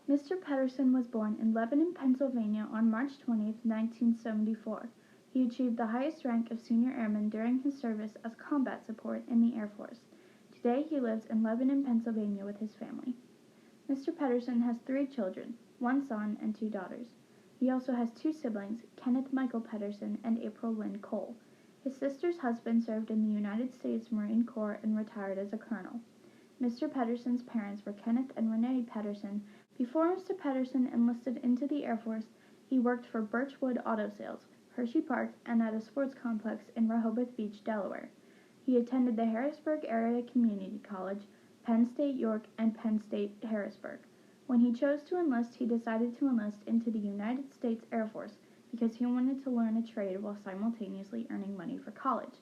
Mr. Pederson was born in Lebanon, Pennsylvania on March 20, 1974. He achieved the highest rank of senior airman during his service as combat support in the Air Force. Today he lives in Lebanon, Pennsylvania with his family. Mr. Pederson has 3 children, 1 son and 2 daughters. He also has 2 siblings, Kenneth Michael Pederson and April Lynn Cole. His sister's husband served in the United States Marine Corps and retired as a colonel. Mr. Pederson's parents were Kenneth and Renee Pederson. Before Mr. Pederson enlisted into the Air Force, he worked for Birchwood Auto Sales, Hershey Park, and at a sports complex in Rehoboth Beach, Delaware. He attended the Harrisburg Area Community College, Penn State York, and Penn State Harrisburg. When he chose to enlist, he decided to enlist into the United States Air Force because he wanted to learn a trade while simultaneously earning money for college.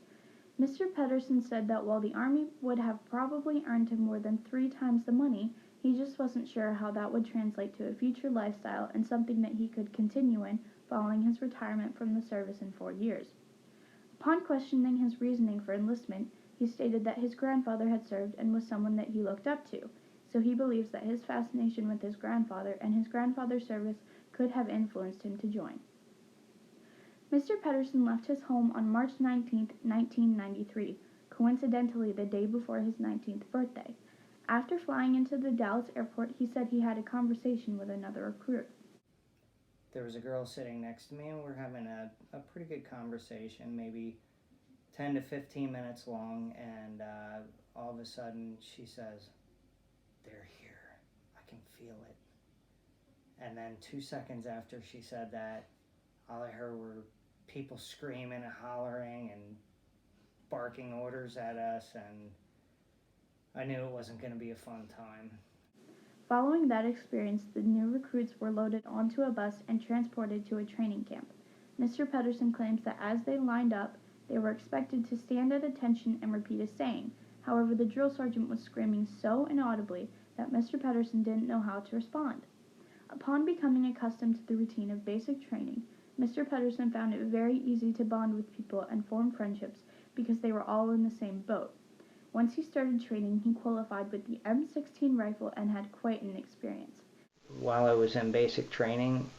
Mr. Pederson said that while the Army would have probably earned him more than 3 times the money, he just wasn't sure how that would translate to a future lifestyle and something that he could continue in following his retirement from the service in 4 years. Upon questioning his reasoning for enlistment, he stated that his grandfather had served and was someone that he looked up to, so he believes that his fascination with his grandfather and his grandfather's service could have influenced him to join. Mr. Pederson left his home on March 19, 1993, coincidentally the day before his 19th birthday. After flying into the Dallas airport, he said he had a conversation with another recruit. There was a girl sitting next to me, and we're having a pretty good conversation, maybe 10 to 15 minutes long, and all of a sudden she says, "They're here. I can feel it." And then 2 seconds after she said that, all I heard were people screaming and hollering and barking orders at us, and I knew it wasn't going to be a fun time. Following that experience, the new recruits were loaded onto a bus and transported to a training camp. Mr. Pederson claims that as they lined up, they were expected to stand at attention and repeat a saying. However, the drill sergeant was screaming so inaudibly that Mr. Pederson didn't know how to respond. Upon becoming accustomed to the routine of basic training, Mr. Pederson found it very easy to bond with people and form friendships because they were all in the same boat. Once he started training, he qualified with the M16 rifle and had quite an experience. While I was in basic training,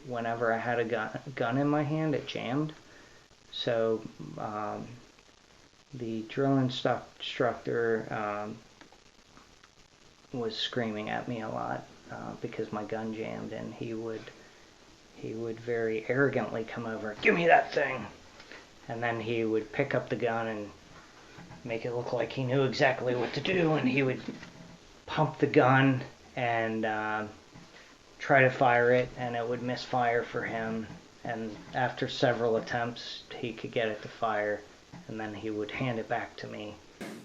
whenever I had a gun in my hand, it jammed. So the drill instructor was screaming at me a lot because my gun jammed, and he would very arrogantly come over, "Give me that thing," and then he would pick up the gun and make it look like he knew exactly what to do, and he would pump the gun and try to fire it, and it would misfire for him, and after several attempts he could get it to fire, and then he would hand it back to me.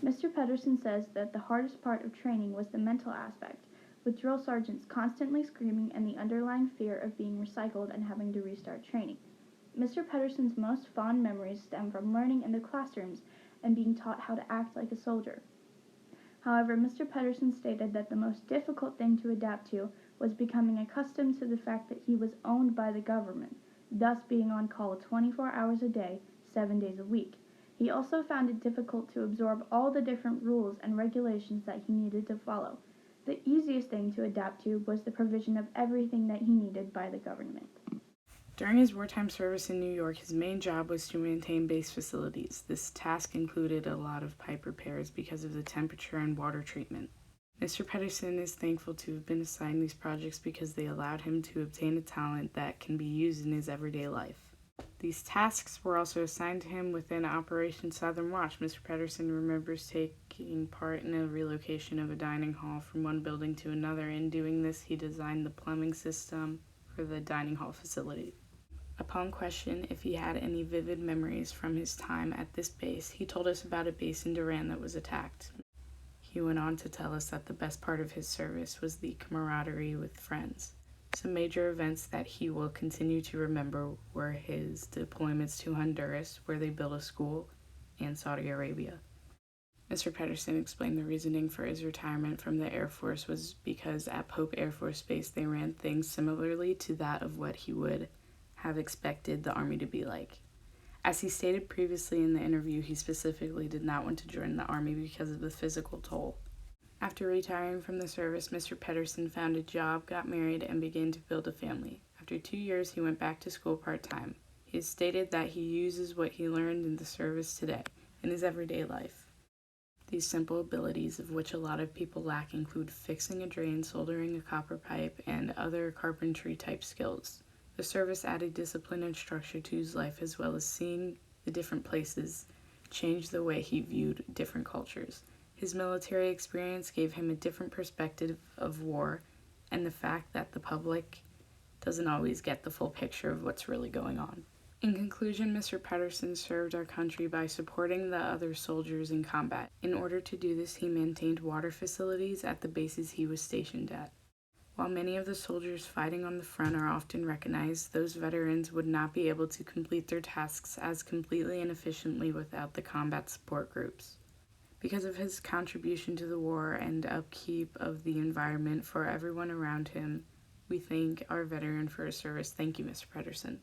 Mr. Pederson says that the hardest part of training was the mental aspect, with drill sergeants constantly screaming and the underlying fear of being recycled and having to restart training. Mr. Pederson's most fond memories stem from learning in the classrooms and being taught how to act like a soldier. However, Mr. Pederson stated that the most difficult thing to adapt to was becoming accustomed to the fact that he was owned by the government, thus being on call 24 hours a day, 7 days a week. He also found it difficult to absorb all the different rules and regulations that he needed to follow. The easiest thing to adapt to was the provision of everything that he needed by the government. During his wartime service in New York, his main job was to maintain base facilities. This task included a lot of pipe repairs because of the temperature and water treatment. Mr. Pederson is thankful to have been assigned these projects because they allowed him to obtain a talent that can be used in his everyday life. These tasks were also assigned to him within Operation Southern Watch. Mr. Pederson remembers taking part in a relocation of a dining hall from one building to another. In doing this, he designed the plumbing system for the dining hall facility. Upon question if he had any vivid memories from his time at this base, he told us about a base in Durand that was attacked. He went on to tell us that the best part of his service was the camaraderie with friends. Some major events that he will continue to remember were his deployments to Honduras, where they built a school, and Saudi Arabia. Mr. Pederson explained the reasoning for his retirement from the Air Force was because at Pope Air Force Base they ran things similarly to that of what he would have expected the Army to be like. As he stated previously in the interview, he specifically did not want to join the Army because of the physical toll. After retiring from the service, Mr. Pederson found a job, got married, and began to build a family. After 2 years, he went back to school part-time. He has stated that he uses what he learned in the service today in his everyday life. These simple abilities, of which a lot of people lack, include fixing a drain, soldering a copper pipe, and other carpentry-type skills. The service added discipline and structure to his life, as well as seeing the different places change the way he viewed different cultures. His military experience gave him a different perspective of war and the fact that the public doesn't always get the full picture of what's really going on. In conclusion, Mr. Pederson served our country by supporting the other soldiers in combat. In order to do this, he maintained water facilities at the bases he was stationed at. While many of the soldiers fighting on the front are often recognized, those veterans would not be able to complete their tasks as completely and efficiently without the combat support groups. Because of his contribution to the war and upkeep of the environment for everyone around him, we thank our veteran for his service. Thank you, Mr. Pederson.